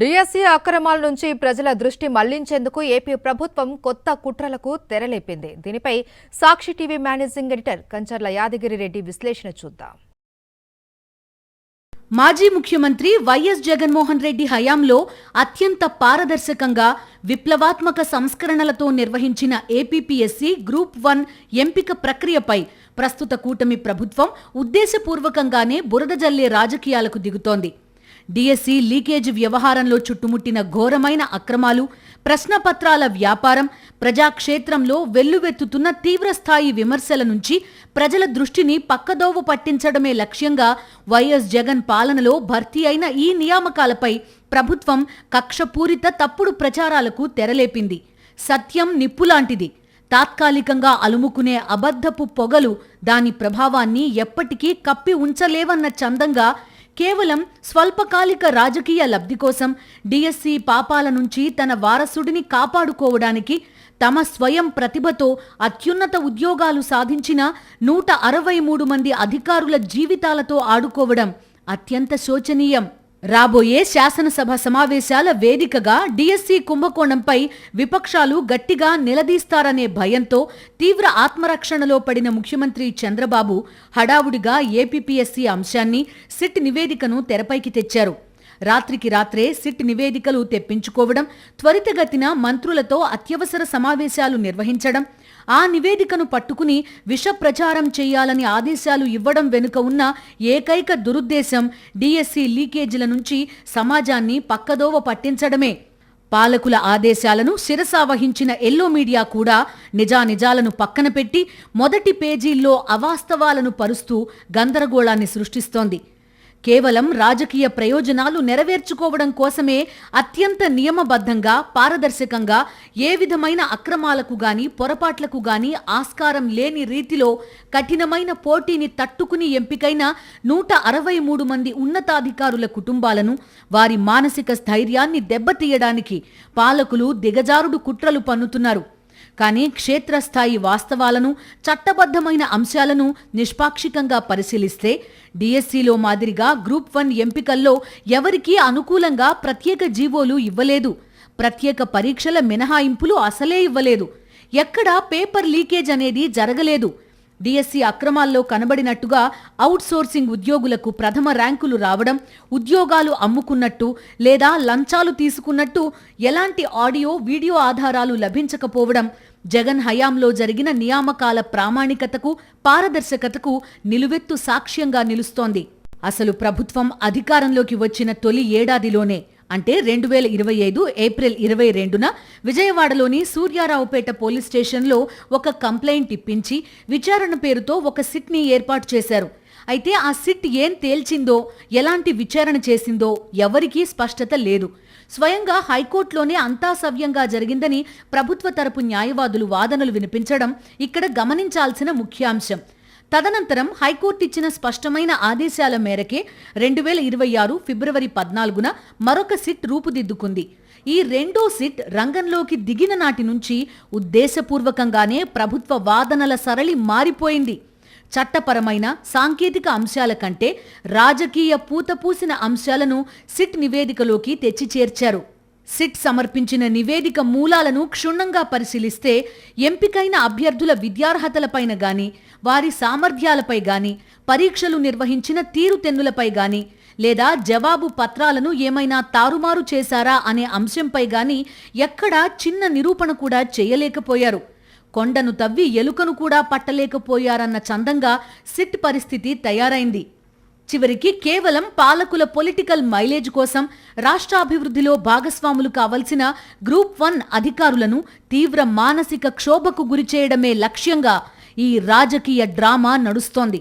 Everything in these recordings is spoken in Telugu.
డిఎస్సి అక్రమాల నుంచి ప్రజల దృష్టి మళ్లించేందుకు ఏపీ ప్రభుత్వం కొత్త కుట్రలకు తెరలేపింది. దీనిపై Sakshi TV managing editor Kancharla Yadagiri Reddy విశ్లేషణ చూద్దాం. మాజీ ముఖ్యమంత్రి వైఎస్ జగన్మోహన్ రెడ్డి హయాంలో అత్యంత పారదర్శకంగా విప్లవాత్మక సంస్కరణలతో నిర్వహించిన ఏపీపీఎస్సీ గ్రూప్ 1 ఎంపిక ప్రక్రియపై ప్రస్తుత కూటమి ప్రభుత్వం ఉద్దేశపూర్వకంగానే బురద జల్లే రాజకీయాలకు దిగుతోంది. డిఎస్సి లీకేజ్ వ్యవహారంలో చుట్టుముట్టిన ఘోరమైన అక్రమాలు, ప్రశ్నపత్రాల వ్యాపారం, ప్రజాక్షేత్రంలో వెల్లువెత్తుతున్న తీవ్రస్థాయి విమర్శల నుంచి ప్రజల దృష్టిని పక్కదోవ పట్టించడమే లక్ష్యంగా వైఎస్ జగన్ పాలనలో భర్తీ అయిన ఈ నియామకాలపై ప్రభుత్వం కక్షపూరిత తప్పుడు ప్రచారాలకు తెరలేపింది. సత్యం నిప్పులాంటిది. తాత్కాలికంగా అలుముకునే అబద్ధపు పొగలు దాని ప్రభావాన్ని ఎప్పటికీ కప్పి ఉంచలేవన్న చందంగా కేవలం స్వల్పకాలిక రాజకీయ లబ్ధి కోసం డిఎస్సి పాపాల నుంచి తన వారసుడిని కాపాడుకోవడానికి తమ స్వయం ప్రతిభతో అత్యున్నత ఉద్యోగాలు సాధించిన 163 మంది అధికారుల జీవితాలతో ఆడుకోవడం అత్యంత శోచనీయం. రాబోయే శాసనసభ సమావేశాల వేదికగా డిఎస్సి కుంభకోణంపై విపక్షాలు గట్టిగా నిలదీస్తారనే భయంతో తీవ్ర ఆత్మరక్షణలో పడిన ముఖ్యమంత్రి చంద్రబాబు హడావుడిగా ఏపీపీఎస్సీ అంశాన్ని సిట్ నివేదికను తెరపైకి తెచ్చారు. రాత్రికి రాత్రే సిట్ నివేదికలు తెప్పించుకోవడం, త్వరితగతిన మంత్రులతో అత్యవసర సమావేశాలు నిర్వహించడం, ఆ నివేదికను పట్టుకుని విష ప్రచారం చేయాలని ఆదేశాలు ఇవ్వడం వెనుక ఉన్న ఏకైక దురుద్దేశం డిఎస్సి లీకేజీల నుంచి సమాజాన్ని పక్కదోవ పట్టించడమే. పాలకుల ఆదేశాలను శిరసావహించిన ఎల్లో మీడియా కూడా నిజానిజాలను పక్కన పెట్టి మొదటి పేజీల్లో అవాస్తవాలను పరుస్తూ గందరగోళాన్ని సృష్టిస్తోంది. కేవలం రాజకీయ ప్రయోజనాలు నెరవేర్చుకోవడం కోసమే అత్యంత నియమబద్ధంగా, పారదర్శకంగా ఏ విధమైన అక్రమాలకు గాని, పొరపాట్లకు గాని ఆస్కారం లేని రీతిలో కఠినమైన పోటీని తట్టుకుని ఎంపికైన 163 మంది ఉన్నతాధికారుల కుటుంబాలను, వారి మానసిక స్థైర్యాన్ని దెబ్బతీయడానికి పాలకులు దిగజారుడు కుట్రలు పన్నుతున్నారు. కానీ క్షేత్రస్థాయి వాస్తవాలను, చట్టబద్ధమైన అంశాలను నిష్పాక్షికంగా పరిశీలిస్తే డిఎస్సిలో మాదిరిగా గ్రూప్ 1 ఎంపికల్లో ఎవరికీ అనుకూలంగా ప్రత్యేక జీవోలు ఇవ్వలేదు. ప్రత్యేక పరీక్షల మినహాయింపులు అసలే ఇవ్వలేదు. ఎక్కడా పేపర్ లీకేజ్ అనేది జరగలేదు. డిఎస్సి అక్రమాల్లో కనబడినట్టుగా అవుట్సోర్సింగ్ ఉద్యోగులకు ప్రథమ ర్యాంకులు రావడం, ఉద్యోగాలు అమ్ముకున్నట్టు లేదా లంచాలు తీసుకున్నట్టు ఎలాంటి ఆడియో, వీడియో ఆధారాలు లభించకపోవడం జగన్ హయాంలో జరిగిన నియామకాల ప్రామాణికతకు, పారదర్శకతకు నిలువెత్తు సాక్ష్యంగా నిలుస్తోంది. అసలు ప్రభుత్వం అధికారంలోకి వచ్చిన తొలి ఏడాదిలోనే అంటే 2025 ఏప్రిల్ 22న విజయవాడలోని సూర్యారావుపేట పోలీస్ స్టేషన్లో ఒక కంప్లైంట్ ఇప్పించి విచారణ పేరుతో ఒక సిట్ని ఏర్పాటు చేశారు. అయితే ఆ సిట్ ఏం తేల్చిందో, ఎలాంటి విచారణ చేసిందో ఎవరికీ స్పష్టత లేదు. స్వయంగా హైకోర్టులోనే అంతా సవ్యంగా జరిగిందని ప్రభుత్వ తరపు న్యాయవాదులు వాదనలు వినిపించడం ఇక్కడ గమనించాల్సిన ముఖ్యాంశం. తదనంతరం హైకోర్టు ఇచ్చిన స్పష్టమైన ఆదేశాల మేరకే 2026 ఫిబ్రవరి 14న మరొక సిట్ రూపుదిద్దుకుంది. ఈ రెండో సిట్ రంగంలోకి దిగిన నాటి నుంచి ఉద్దేశపూర్వకంగానే ప్రభుత్వ వాదనల సరళి మారిపోయింది. చట్టపరమైన, సాంకేతిక అంశాల కంటే రాజకీయ పూతపూసిన అంశాలను సిట్ నివేదికలోకి తెచ్చి చేర్చారు. సిట్ సమర్పించిన నివేదిక మూలాలను క్షుణ్ణంగా పరిశీలిస్తే ఎంపికైన అభ్యర్థుల విద్యార్హతలపైన గాని, వారి సామర్థ్యాలపై గాని, పరీక్షలు నిర్వహించిన తీరుతెన్నులపై గాని, లేదా జవాబు పత్రాలను ఏమైనా తారుమారు చేశారా అనే అంశంపై గాని ఎక్కడా చిన్న నిరూపణ కూడా చేయలేకపోయారు. కొండను తవ్వి ఎలుకను కూడా పట్టలేకపోయారన్న చందంగా సిట్ పరిస్థితి తయారైంది. చివరికి కేవలం పాలకుల పొలిటికల్ మైలేజ్ కోసం రాష్ట్రాభివృద్ధిలో భాగస్వాములు కావలసిన గ్రూప్ 1 అధికారులను తీవ్ర మానసిక క్షోభకు గురిచేయడమే లక్ష్యంగా ఈ రాజకీయ డ్రామా నడుస్తోంది.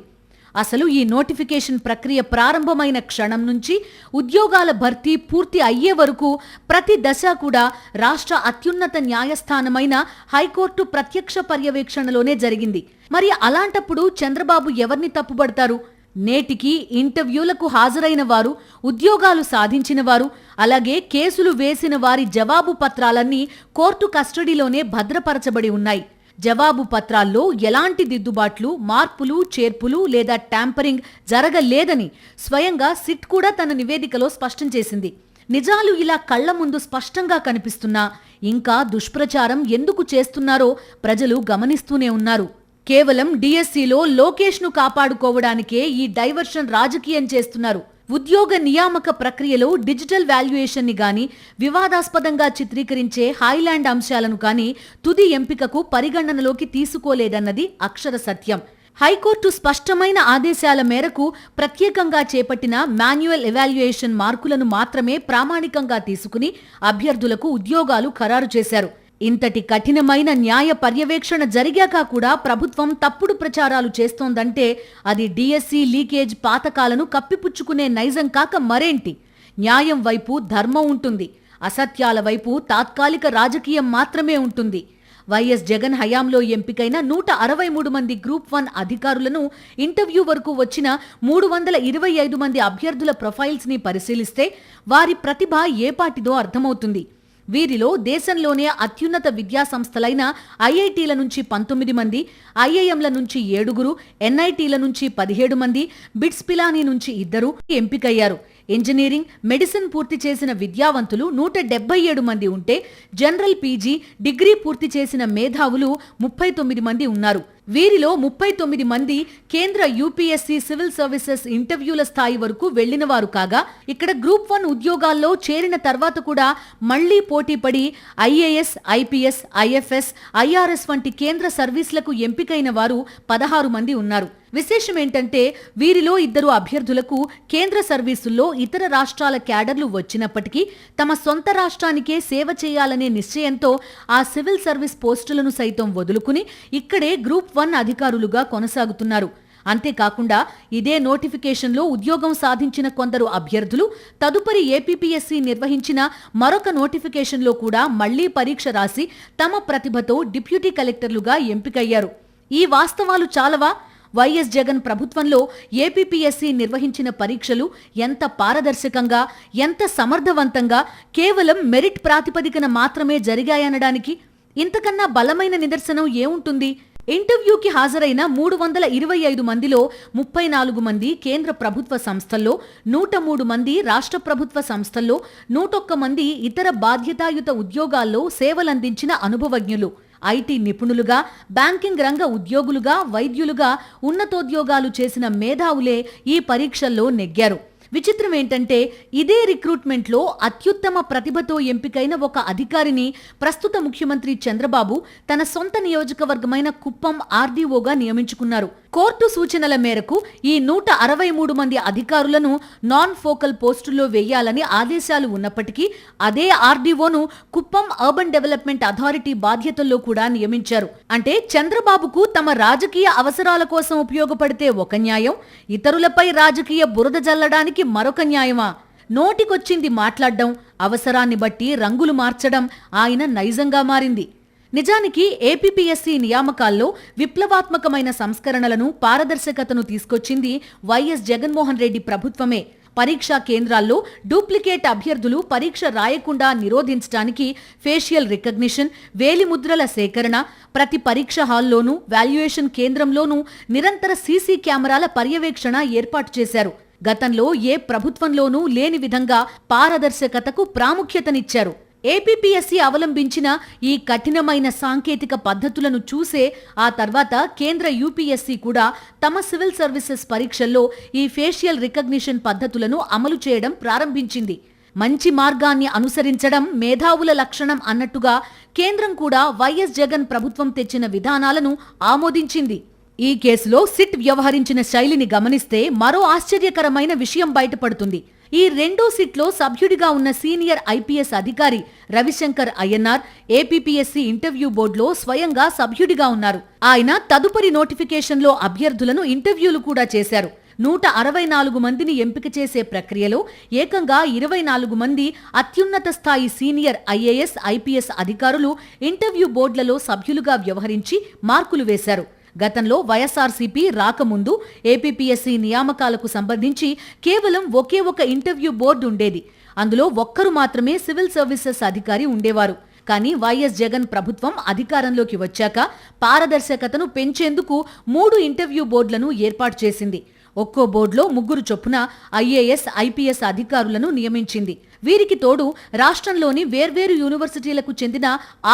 అసలు ఈ నోటిఫికేషన్ ప్రక్రియ ప్రారంభమైన క్షణం నుంచి ఉద్యోగాల భర్తీ పూర్తి అయ్యే వరకు ప్రతి దశ కూడా రాష్ట్ర అత్యున్నత న్యాయస్థానమైన హైకోర్టు ప్రత్యక్ష పర్యవేక్షణలోనే జరిగింది. మరి అలాంటప్పుడు చంద్రబాబు ఎవరిని తప్పుబడతారు? నేటికి ఇంటర్వ్యూలకు హాజరైన వారు, ఉద్యోగాలు సాధించిన వారు, అలాగే కేసులు వేసిన వారి జవాబు పత్రాలన్నీ కోర్టు కస్టడీలోనే భద్రపరచబడి ఉన్నాయి. జవాబు పత్రాల్లో ఎలాంటి దిద్దుబాట్లు, మార్పులు, చేర్పులు లేదా ట్యాంపరింగ్ జరగలేదని స్వయంగా సిట్ కూడా తన నివేదికలో స్పష్టం చేసింది. నిజాలు ఇలా కళ్ల ముందు స్పష్టంగా కనిపిస్తున్నా ఇంకా దుష్ప్రచారం ఎందుకు చేస్తున్నారో ప్రజలు గమనిస్తూనే ఉన్నారు. కేవలం డిఎస్సిలో లోకేష్ను కాపాడుకోవడానికే ఈ డైవర్షన్ రాజకీయం చేస్తున్నారు. ఉద్యోగ నియామక ప్రక్రియలో డిజిటల్ వాల్యుయేషన్ ని గాని, వివాదాస్పదంగా చిత్రీకరించే హైలాండ్ అంశాలను కానీ తుది ఎంపికకు పరిగణనలోకి తీసుకోలేదన్నది అక్షర సత్యం. హైకోర్టు స్పష్టమైన ఆదేశాల మేరకు ప్రత్యేకంగా చేపట్టిన మాన్యువల్ ఎవాల్యుయేషన్ మార్కులను మాత్రమే ప్రామాణికంగా తీసుకుని అభ్యర్థులకు ఉద్యోగాలు ఖరారు చేశారు. ఇంతటి కఠినమైన న్యాయ పర్యవేక్షణ జరిగాక కూడా ప్రభుత్వం తప్పుడు ప్రచారాలు చేస్తోందంటే అది డిఎస్సి లీకేజ్ పాతకాలను కప్పిపుచ్చుకునే నైజం కాక మరేంటి? న్యాయం వైపు ధర్మం ఉంటుంది, అసత్యాల వైపు తాత్కాలిక రాజకీయం మాత్రమే ఉంటుంది. వైఎస్ జగన్ హయాంలో ఎంపికైన 163 మంది గ్రూప్ 1 అధికారులను ఇంటర్వ్యూ వరకు వచ్చిన 325 మంది అభ్యర్థుల ప్రొఫైల్స్ ని పరిశీలిస్తే వారి ప్రతిభ ఏపాటిదో అర్థమవుతుంది. వీరిలో దేశంలోనే అత్యున్నత విద్యా సంస్థలైన ఐఐటీల నుంచి 19 మంది, ఐఐఎంల నుంచి 7, ఎన్ఐటీల నుంచి 17 మంది, బిట్స్ పిలానీ నుంచి 2 ఎంపికయ్యారు. ఇంజనీరింగ్, మెడిసిన్ పూర్తి చేసిన విద్యావంతులు 177 మంది ఉంటే జనరల్ పీజీ, డిగ్రీ పూర్తి చేసిన మేధావులు 39 మంది ఉన్నారు. వీరిలో 39 మంది కేంద్ర యూపీఎస్సీ సివిల్ సర్వీసెస్ ఇంటర్వ్యూల స్థాయి వరకు వెళ్లినవారు కాగా, ఇక్కడ గ్రూప్ 1 ఉద్యోగాల్లో చేరిన తర్వాత కూడా మళ్లీ పోటీపడి ఐఏఎస్, ఐపీఎస్, ఐఎఫ్ఎస్, ఐఆర్ఎస్ వంటి కేంద్ర సర్వీసులకు ఎంపికైన వారు 16 మంది ఉన్నారు. విశేషమేంటంటే వీరిలో 2 అభ్యర్థులకు కేంద్ర సర్వీసుల్లో ఇతర రాష్ట్రాల క్యాడర్లు వచ్చినప్పటికీ తమ సొంత రాష్ట్రానికే సేవ చేయాలనే నిశ్చయంతో ఆ సివిల్ సర్వీస్ పోస్టులను సైతం వదులుకుని ఇక్కడే గ్రూప్ 1 అధికారులుగా కొనసాగుతున్నారు. అంతేకాకుండా ఇదే నోటిఫికేషన్లో ఉద్యోగం సాధించిన కొందరు అభ్యర్థులు తదుపరి ఏపీపీఎస్సీ నిర్వహించిన మరొక నోటిఫికేషన్లో కూడా మళ్లీ పరీక్ష రాసి తమ ప్రతిభతో డిప్యూటీ కలెక్టర్లుగా ఎంపికయ్యారు. ఈ వాస్తవాలు చాలవా? వైఎస్ జగన్ ప్రభుత్వంలో ఏపీపీఎస్సీ నిర్వహించిన పరీక్షలు ఎంత పారదర్శకంగా, ఎంత సమర్థవంతంగా కేవలం మెరిట్ ప్రాతిపదికన మాత్రమే జరిగాయనడానికి ఇంతకన్నా బలమైన నిదర్శనం ఏముంటుంది? ఇంటర్వ్యూకి హాజరైన 325 మందిలో 34 మంది కేంద్ర ప్రభుత్వ సంస్థల్లో, 103 మంది రాష్ట్ర ప్రభుత్వ సంస్థల్లో, 101 మంది ఇతర బాధ్యతాయుత ఉద్యోగాల్లో సేవలందించిన అనుభవజ్ఞులు. ఐటీ నిపుణులుగా, బ్యాంకింగ్ రంగ ఉద్యోగులుగా, వైద్యులుగా ఉన్నతోద్యోగాలు చేసిన మేధావులే ఈ పరీక్షల్లో నెగ్గారు. విచిత్రం ఏంటంటే ఇదే రిక్రూట్మెంట్లో అత్యుత్తమ ప్రతిభతో ఎంపికైన ఒక అధికారిని ప్రస్తుత ముఖ్యమంత్రి చంద్రబాబు తన సొంత నియోజకవర్గమైన కుప్పం ఆర్డీఓగా నియమించుకున్నారు. కోర్టు సూచనల మేరకు ఈ 163 మంది అధికారులను నాన్ ఫోకల్ పోస్టుల్లో వేయాలని ఆదేశాలు ఉన్నప్పటికీ అదే ఆర్డీఓను కుప్పం అర్బన్ డెవలప్మెంట్ అథారిటీ బాధ్యతల్లో కూడా నియమించారు. అంటే చంద్రబాబుకు తమ రాజకీయ అవసరాల కోసం ఉపయోగపడితే ఒక న్యాయం, ఇతరులపై రాజకీయ బురద జల్లడానికి మరొక న్యాయమా? నోటికొచ్చింది మాట్లాడడం, అవసరాన్ని బట్టి రంగులు మార్చడం ఆయన నైజంగా మారింది. నిజానికి ఏపీపీఎస్సీ నియామకాల్లో విప్లవాత్మకమైన సంస్కరణలను, పారదర్శకతను తీసుకొచ్చింది వైఎస్ జగన్మోహన్ రెడ్డి ప్రభుత్వమే. పరీక్షా కేంద్రాల్లో డూప్లికేట్ అభ్యర్థులు పరీక్ష రాయకుండా నిరోధించడానికి ఫేషియల్ రికగ్నిషన్, వేలిముద్రల సేకరణ, ప్రతి పరీక్ష హాల్లోనూ, వాల్యుయేషన్ కేంద్రంలోనూ నిరంతర సీసీ కెమెరాల పర్యవేక్షణ ఏర్పాటు చేశారు. గతంలో ఏ ప్రభుత్వంలోనూ లేని విధంగా పారదర్శకతకు ప్రాముఖ్యతనిచ్చారు. ఏపీపీఎస్సీ అవలంబించిన ఈ కఠినమైన సాంకేతిక పద్ధతులను చూసే ఆ తర్వాత కేంద్ర యూపీఎస్సీ కూడా తమ సివిల్ సర్వీసెస్ పరీక్షల్లో ఈ ఫేషియల్ రికగ్నిషన్ పద్ధతులను అమలు చేయడం ప్రారంభించింది. మంచి మార్గాన్ని అనుసరించడం మేధావుల లక్షణం అన్నట్టుగా కేంద్రం కూడా వైఎస్ జగన్ ప్రభుత్వం తెచ్చిన విధానాలను ఆమోదించింది. ఈ కేసులో సిట్ వ్యవహరించిన శైలిని గమనిస్తే మరో ఆశ్చర్యకరమైన విషయం బయటపడుతుంది. ఈ రెండో సిట్లో సభ్యుడిగా ఉన్న సీనియర్ ఐపీఎస్ అధికారి రవిశంకర్ అయ్యన్నార్ ఏపీపీఎస్సీ ఇంటర్వ్యూ బోర్డులో స్వయంగా సభ్యుడిగా ఉన్నారు. ఆయన తదుపరి నోటిఫికేషన్లో అభ్యర్థులను ఇంటర్వ్యూలు కూడా చేశారు. 164 మందిని ఎంపిక చేసే ప్రక్రియలో ఏకంగా 24 మంది అత్యున్నత స్థాయి సీనియర్ ఐఏఎస్, ఐపీఎస్ అధికారులు ఇంటర్వ్యూ బోర్డులలో సభ్యులుగా వ్యవహరించి మార్కులు వేశారు. గతంలో వైఎస్ఆర్సీపీ రాకముందు ఏపీపీఎస్సీ నియామకాలకు సంబంధించి కేవలం ఒకే ఒక ఇంటర్వ్యూ బోర్డు ఉండేది. అందులో ఒక్కరు మాత్రమే సివిల్ సర్వీసెస్ అధికారి ఉండేవారు. కానీ వైఎస్ జగన్ ప్రభుత్వం అధికారంలోకి వచ్చాక పారదర్శకతను పెంచేందుకు 3 ఇంటర్వ్యూ బోర్డులను ఏర్పాటు చేసింది. ఒక్కో బోర్డులో 3 చొప్పున ఐఏఎస్, ఐపీఎస్ అధికారులను నియమించింది. వీరికి తోడు రాష్ట్రంలోని వేర్వేరు యూనివర్సిటీలకు చెందిన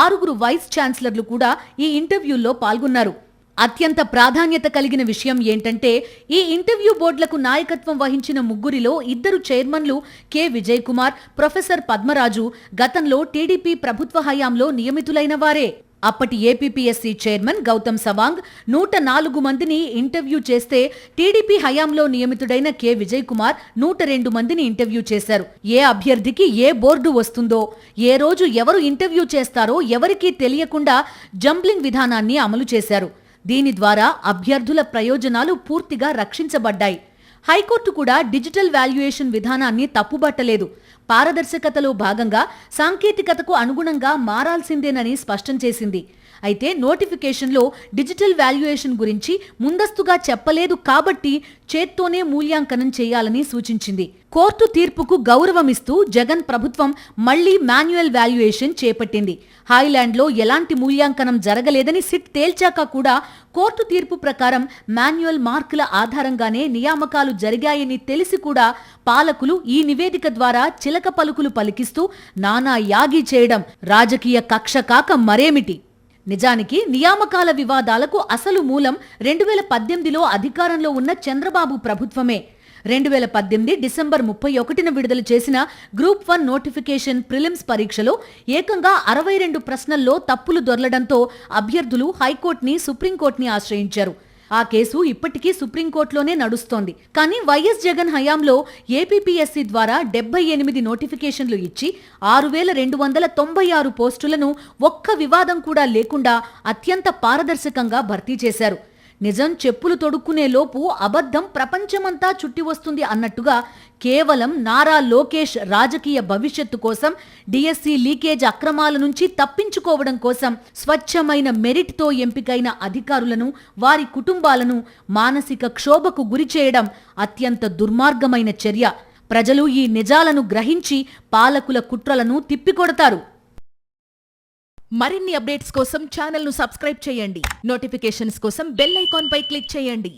6 వైస్ ఛాన్సలర్లు కూడా ఈ ఇంటర్వ్యూల్లో పాల్గొన్నారు. అత్యంత ప్రాధాన్యత కలిగిన విషయం ఏంటంటే ఈ ఇంటర్వ్యూ బోర్డులకు నాయకత్వం వహించిన ముగ్గురిలో 2 చైర్మన్లు కె. విజయ్ కుమార్, ప్రొఫెసర్ పద్మరాజు గతంలో టీడీపీ ప్రభుత్వ హయాంలో నియమితులైన వారే. అప్పటి ఏపీపీఎస్సీ చైర్మన్ గౌతమ్ సవాంగ్ 104 మందిని ఇంటర్వ్యూ చేస్తే టీడీపీ హయాంలో నియమితుడైన కె. విజయ్ కుమార్ 102 మందిని ఇంటర్వ్యూ చేశారు. ఏ అభ్యర్థికి ఏ బోర్డు వస్తుందో, ఏ రోజు ఎవరు ఇంటర్వ్యూ చేస్తారో ఎవరికీ తెలియకుండా జంబ్లింగ్ విధానాన్ని అమలు చేశారు. దీని ద్వారా అభ్యర్థుల ప్రయోజనాలు పూర్తిగా రక్షించబడ్డాయి. హైకోర్టు కూడా డిజిటల్ వాల్యుయేషన్ విధానాన్ని తప్పుబట్టలేదు. పారదర్శకతలో భాగంగా సాంకేతికతకు అనుగుణంగా మారాల్సిందేనని స్పష్టం చేసింది. అయితే నోటిఫికేషన్లో డిజిటల్ వాల్యుయేషన్ గురించి ముందస్తుగా చెప్పలేదు కాబట్టి చేత్తోనే మూల్యాంకనం చేయాలని సూచించింది. కోర్టు తీర్పుకు గౌరవమిస్తూ జగన్ ప్రభుత్వం మళ్లీ మాన్యువల్ వాల్యుయేషన్ చేపట్టింది. హాయ్లాండ్లో ఎలాంటి మూల్యాంకనం జరగలేదని సిట్ తేల్చాక కూడా కోర్టు తీర్పు ప్రకారం మాన్యువల్ మార్కుల ఆధారంగానే నియామకాలు జరిగాయని తెలిసి కూడా పాలకులు ఈ నివేదిక ద్వారా చిలక పలుకులు పలికిస్తూ నానా యాగి చేయడం రాజకీయ కక్ష కాక మరేమిటి? నిజానికి నియామకాల వివాదాలకు అసలు మూలం 2018లో అధికారంలో ఉన్న చంద్రబాబు ప్రభుత్వమే. 2018 డిసెంబర్ 31న విడుదల చేసిన గ్రూప్ 1 నోటిఫికేషన్ ప్రిలిమ్స్ పరీక్షలో ఏకంగా 62 ప్రశ్నల్లో తప్పులు దొర్లడంతో అభ్యర్థులు హైకోర్టుని, సుప్రీంకోర్టుని ఆశ్రయించారు. ఆ కేసు ఇప్పటికీ సుప్రీంకోర్టులోనే నడుస్తోంది. కానీ వైఎస్ జగన్ హయాంలో ఏపీపీఎస్సీ ద్వారా 78 నోటిఫికేషన్లు ఇచ్చి 6296 పోస్టులను ఒక్క వివాదం కూడా లేకుండా అత్యంత పారదర్శకంగా భర్తీ చేశారు. నిజం చెప్పులు తొడుక్కునే లోపు అబద్ధం ప్రపంచమంతా చుట్టి వస్తుంది అన్నట్టుగా కేవలం నారా లోకేష్ రాజకీయ భవిష్యత్తు కోసం, డిఎస్సి లీకేజ్ అక్రమాల నుంచి తప్పించుకోవడం కోసం స్వచ్ఛమైన మెరిట్తో ఎంపికైన అధికారులను, వారి కుటుంబాలను మానసిక క్షోభకు గురిచేయడం అత్యంత దుర్మార్గమైన చర్య. ప్రజలు ఈ నిజాలను గ్రహించి పాలకుల కుట్రలను తిప్పికొడతారు. మరిన్ని అప్డేట్స్ కోసం ఛానల్ ను సబ్స్క్రైబ్ చేయండి. నోటిఫికేషన్స్ కోసం బెల్ ఐకాన్ పై క్లిక్ చేయండి.